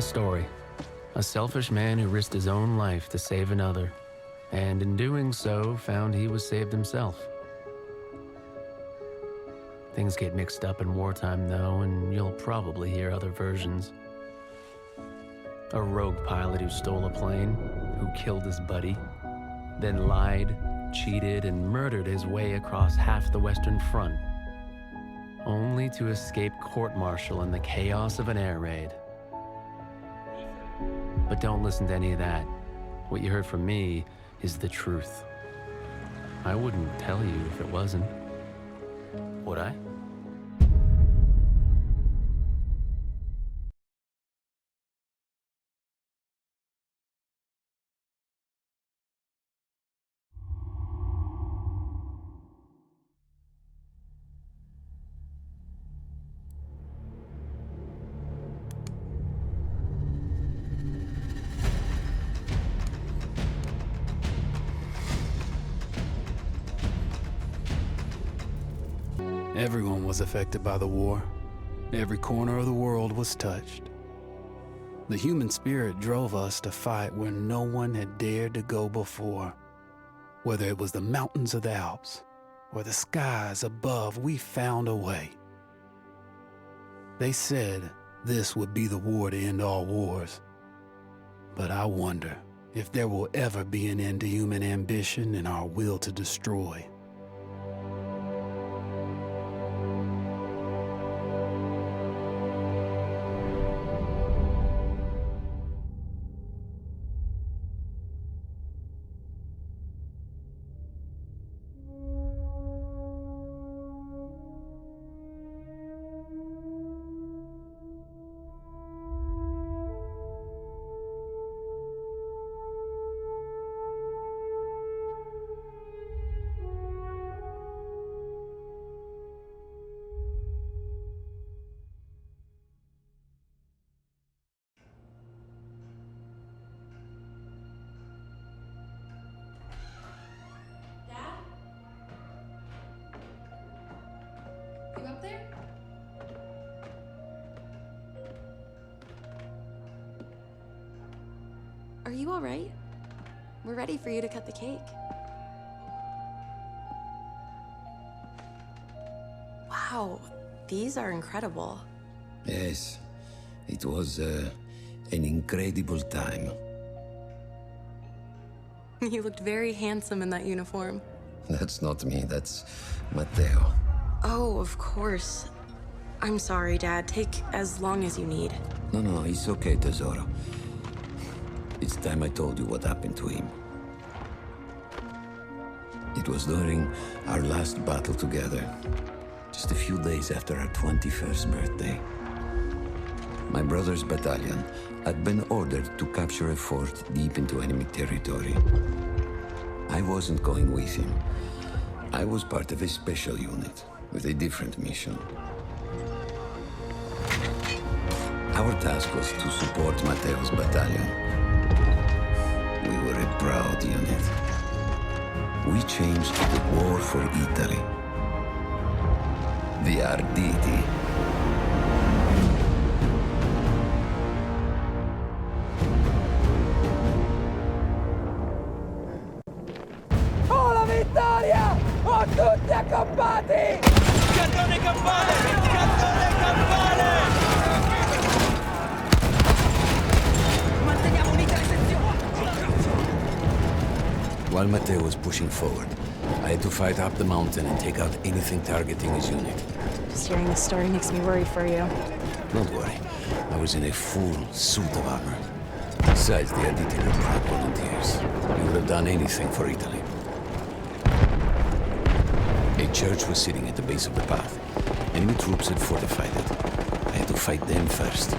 story. A selfish man who risked his own life to save another, and in doing so, found he was saved himself. Things get mixed up in wartime, though, and you'll probably hear other versions. A rogue pilot who stole a plane, who killed his buddy, then lied, cheated, and murdered his way across half the Western Front, only to escape court-martial in the chaos of an air raid. But don't listen to any of that. What you heard from me is the truth. I wouldn't tell you if it wasn't. Would I? Everyone was affected by the war. Every corner of the world was touched. The human spirit drove us to fight where no one had dared to go before. Whether it was the mountains of the Alps or the skies above, we found a way. They said this would be the war to end all wars. But I wonder if there will ever be an end to human ambition and our will to destroy. You up there? Are you all right? We're ready for you to cut the cake. Wow, these are incredible. Yes, it was an incredible time. You looked very handsome in that uniform. That's not me, that's Matteo. Oh, of course. I'm sorry, Dad. Take as long as you need. No, it's okay, Tesoro. It's time I told you what happened to him. It was during our last battle together, just a few days after our 21st birthday. My brother's battalion had been ordered to capture a fort deep into enemy territory. I wasn't going with him. I was part of a special unit with a different mission. Our task was to support Matteo's battalion. We were a proud unit. We changed the war for Italy. The Arditi. Oh, la vittoria! Oh, tutti accampati! Cannone campane! Cannone campane! Manteniamo unita le sezioni! While Matteo was pushing forward, I had to fight up the mountain and take out anything targeting his unit. Just hearing this story makes me worry for you. Don't worry, I was in a full suit of armor. Besides, the Arditi were proud volunteers. They would have done anything for Italy. A church was sitting at the base of the path. Enemy troops had fortified it. I had to fight them first.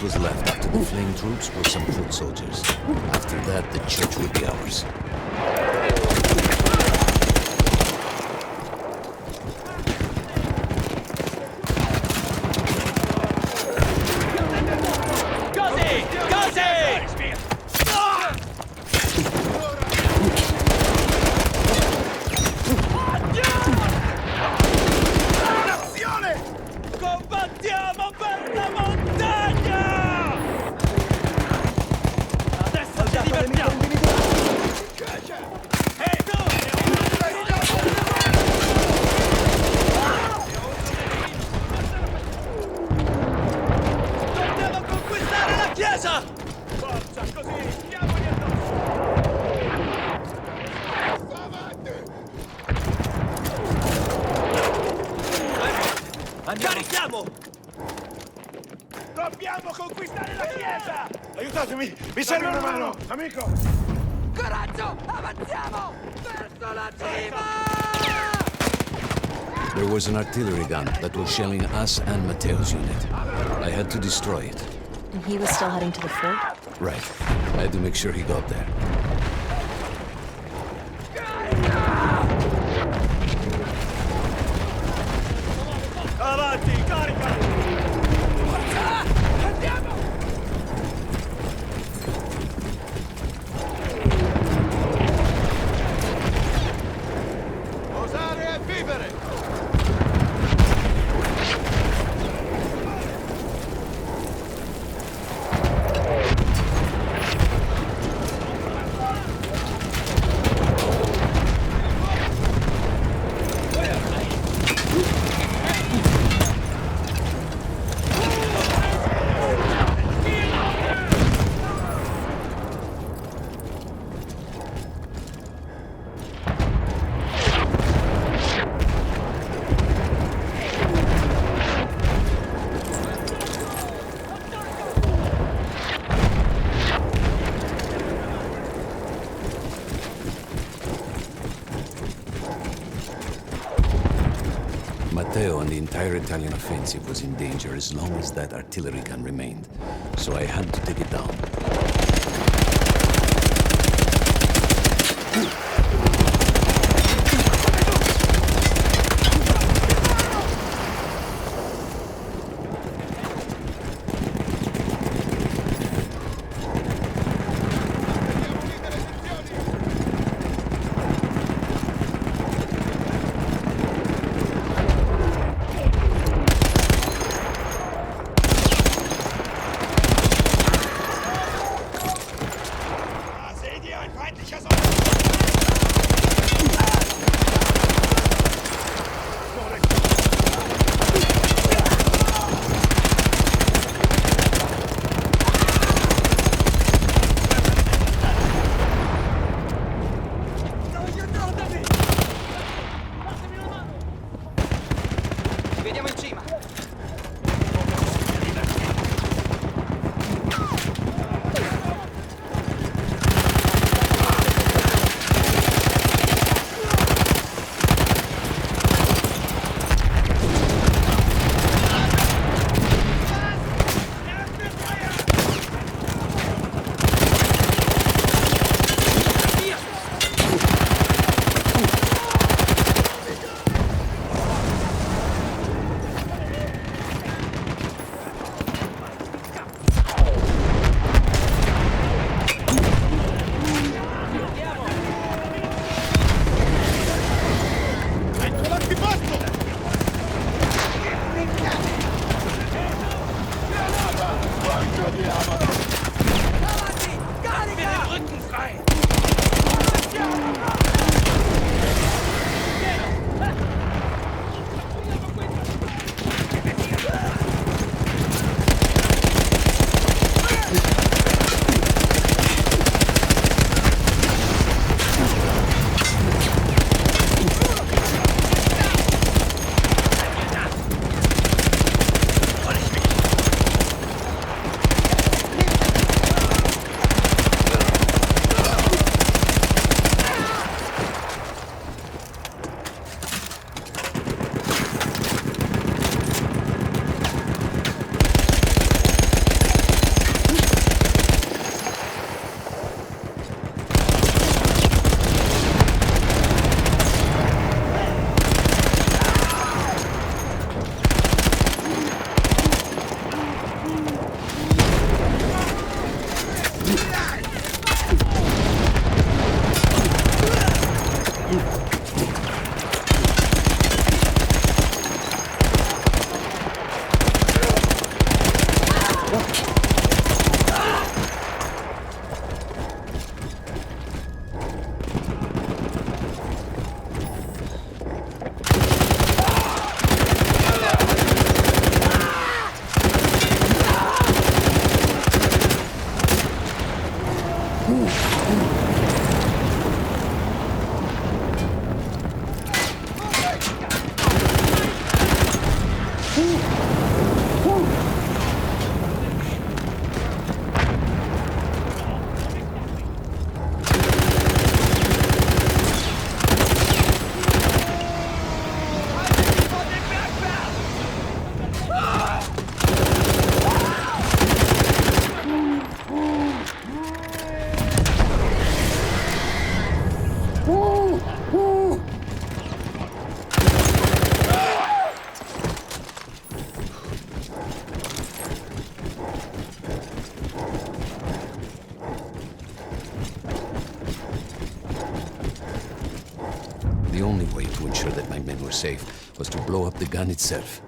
what was left after the flame troops were some foot soldiers. After that, the church would be ours. Così! Così! Combattiamo per la montagna! Adesso ci divertiamo! Ehi tu! Dobbiamo conquistare la chiesa! Forza, così stiamogli addosso! Carichiamo! Dobbiamo conquistare la chiesa! Aiutatemi! Mi serve una mano! Amico! Coraggio! Avanziamo! Verso la cima! There was an artillery gun that was shelling us and Matteo's unit. I had to destroy it. And he was still heading to the fort? Right. I had to make sure he got there. Avanti, carica! Forza! Andiamo! Osare e vivere! Matteo and the entire Italian offensive was in danger as long as that artillery gun remained, so I had to take it down. Seht ihr, ein feindlicher Soldat! way to ensure that my men were safe was to blow up the gun itself.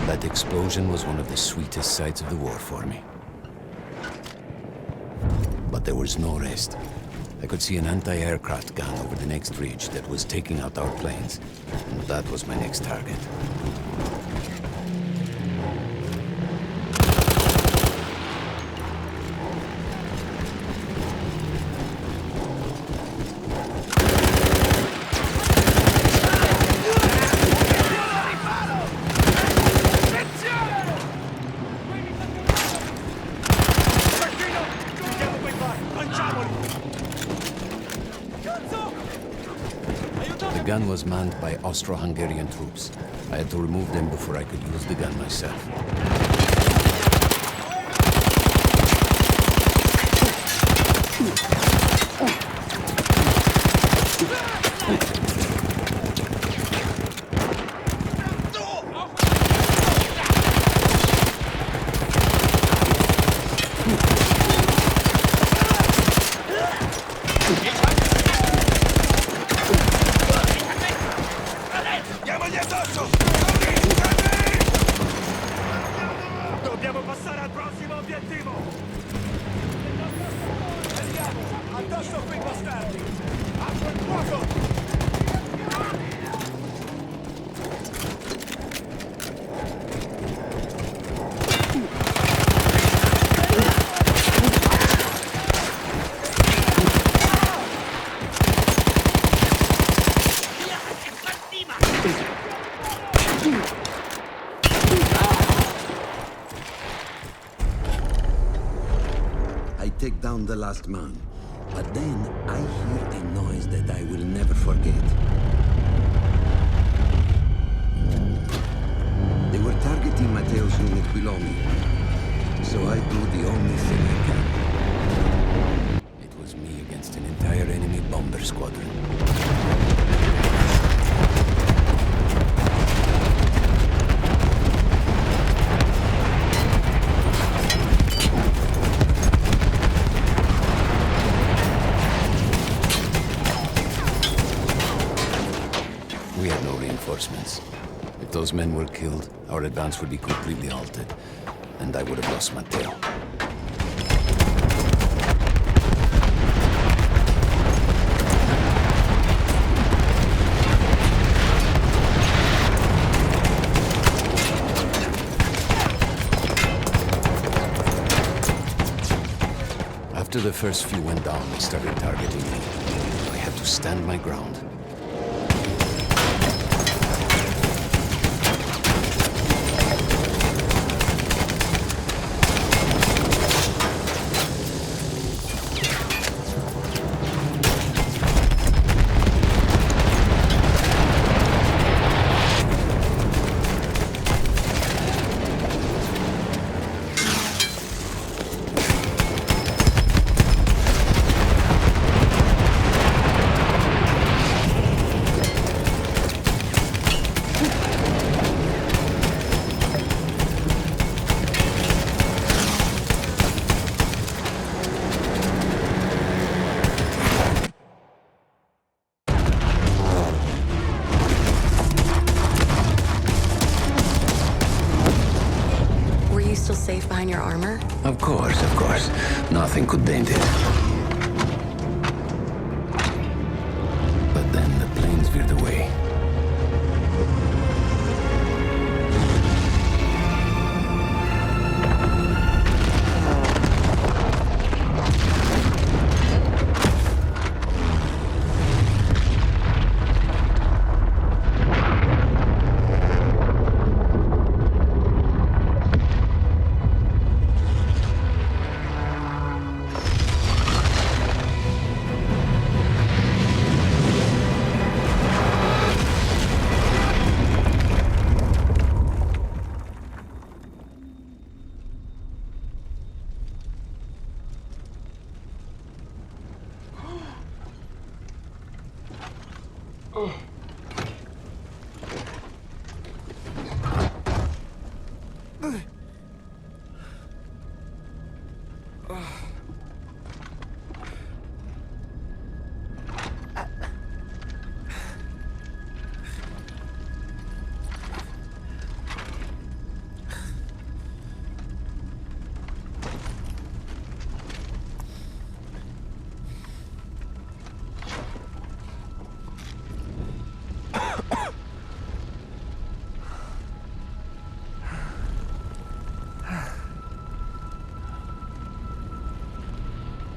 That explosion was one of the sweetest sights of the war for me. But there was no rest. I could see an anti-aircraft gun over the next ridge that was taking out our planes, and that was my next target. The gun was manned by Austro-Hungarian troops. I had to remove them before I could use the gun myself. Diamogli addosso! Dobbiamo passare al prossimo obiettivo! Andiamo! Addosso quei bastardi! Acqua e fuoco! I take down the last man, but then I hear a noise that I will never forget. They were targeting Matteo's unit below me, so I do the only thing I can. It was me against an entire enemy bomber squadron. We had no reinforcements. If those men were killed, our advance would be completely halted, and I would have lost Matteo. After the first few went down, they started targeting me. I had to stand my ground. Still safe behind your armor? Of course, of course. Nothing could dent it. But then the planes veered away.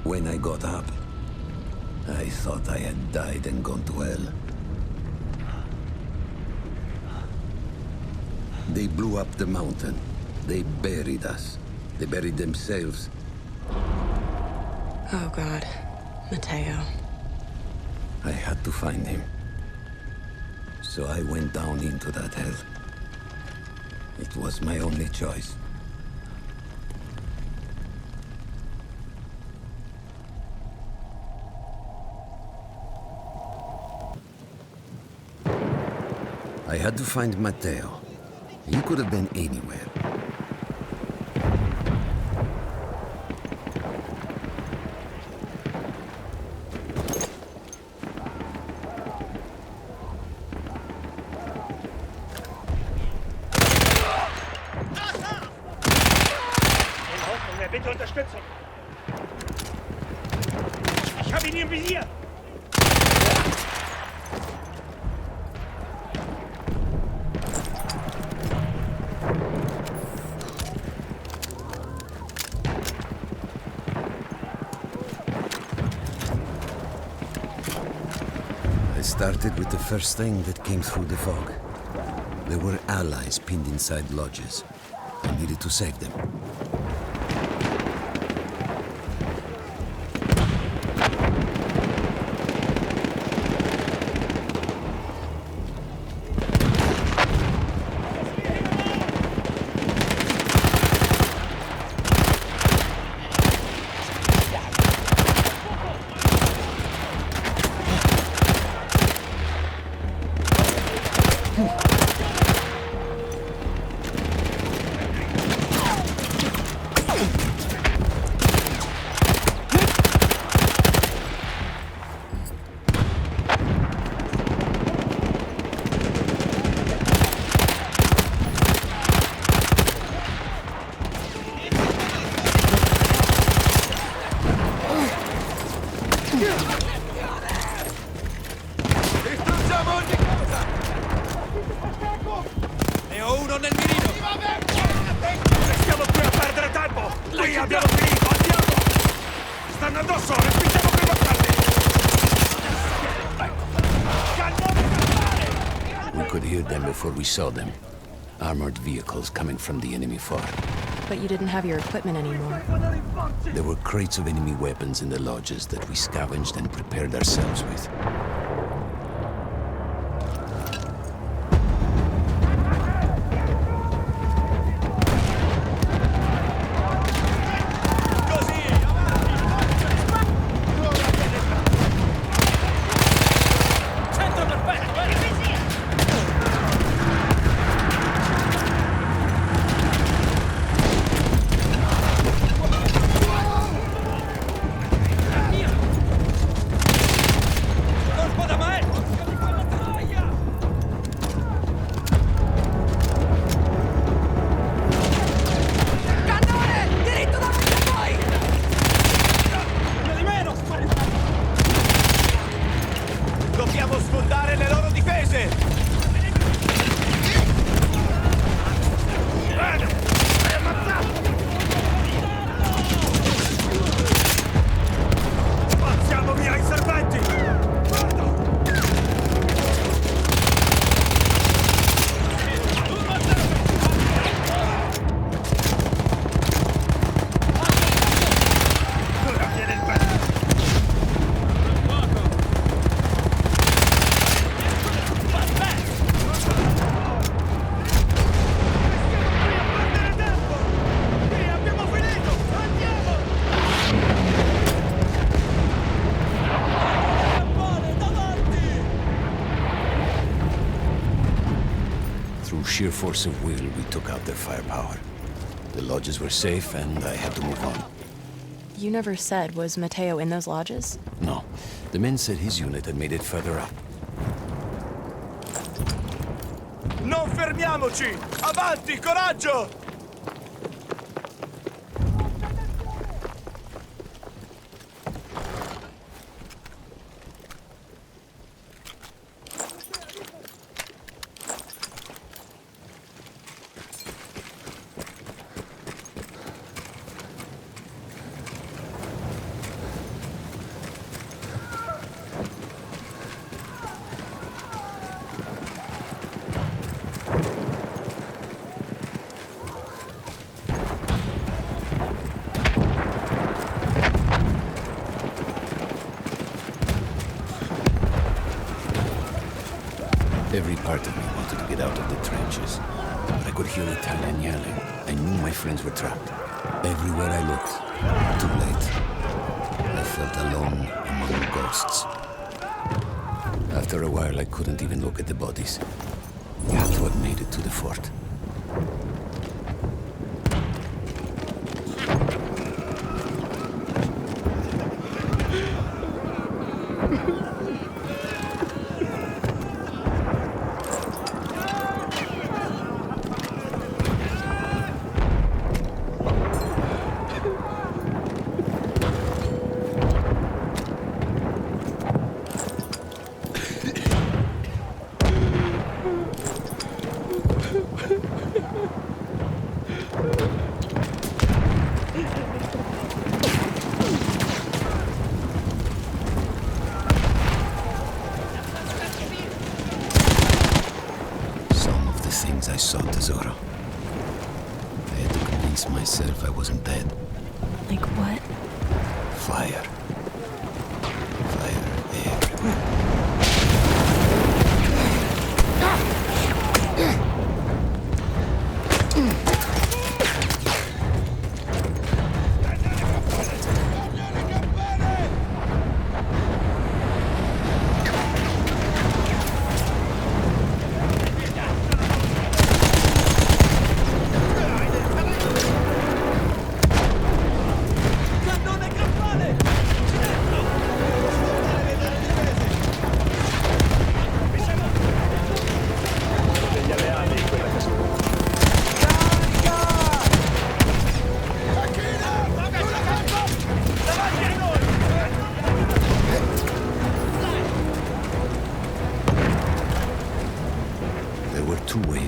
When I got up, I thought I had died and gone to hell. They blew up the mountain. They buried us. They buried themselves. Oh, God. Mateo. I had to find him. So I went down into that hell. It was my only choice. I had to find Mateo. He could have been anywhere. Bitte Unterstützung! Ich habe ihn im Visier! I started with the first thing that came through the fog. There were allies pinned inside lodges. I needed to save them. heard them before we saw them. Armored vehicles coming from the enemy fort. But you didn't have your equipment anymore. There were crates of enemy weapons in the lodges that we scavenged and prepared ourselves with. Dobbiamo sfondare le loro difese! Bene! Hai ammazzato! Spazziamo via i serventi! Guarda! Ora viene il pezzo! Through sheer force of will, we took out their firepower. The lodges were safe, and I had to move on. You never said, was Matteo in those lodges? No, the men said his unit had made it further up. Non fermiamoci! Avanti, coraggio! Every part of me wanted to get out of the trenches, but I could hear Italian yelling. I knew my friends were trapped. Everywhere I looked, too late. I felt alone among ghosts. After a while, I couldn't even look at the bodies. We had to have made it to the fort. I saw, Tesoro. I had to convince myself I wasn't dead. Like what? Fire. Fire everywhere.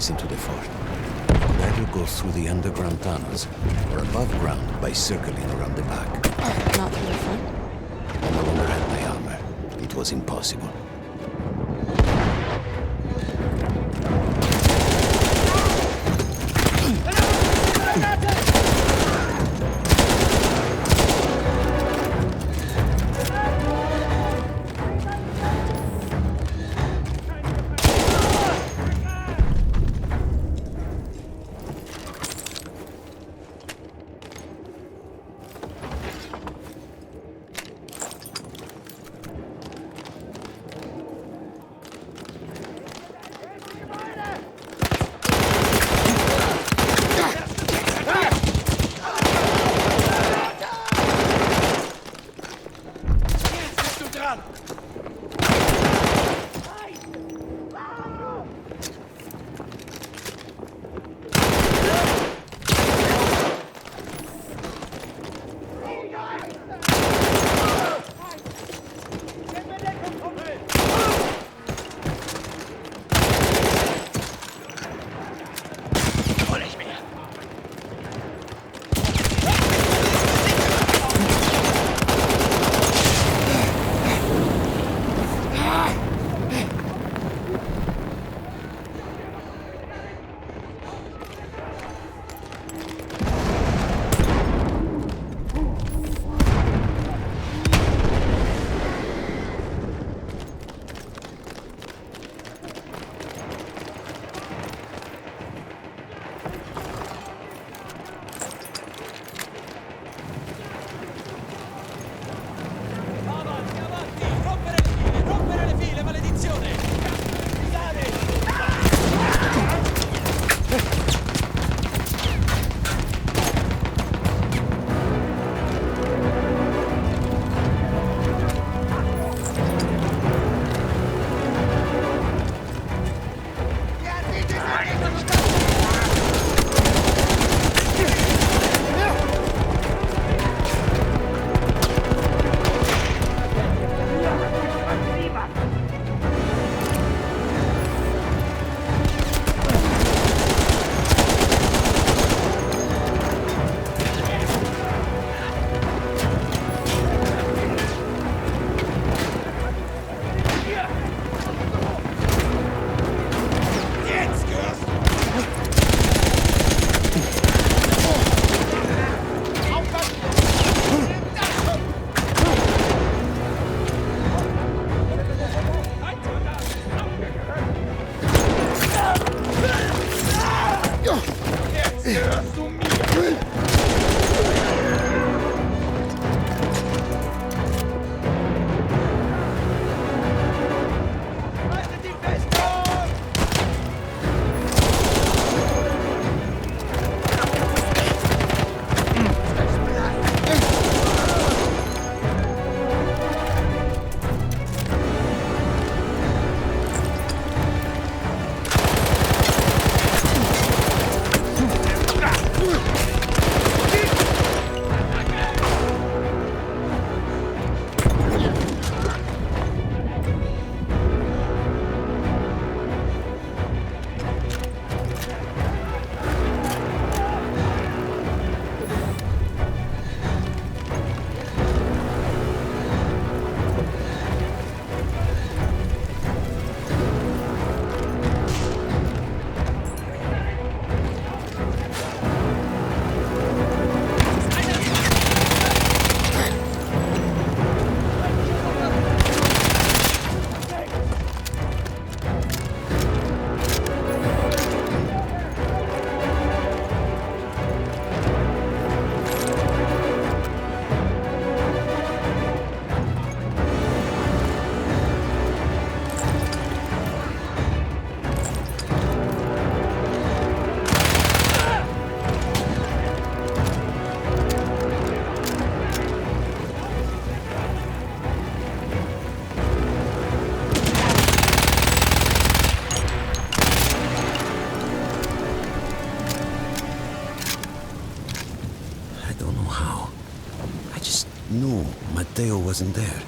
Into the fort. You could either go through the underground tunnels or above ground by circling around the back. Not through the front? I no longer had my armor. It was impossible. Matteo wasn't there.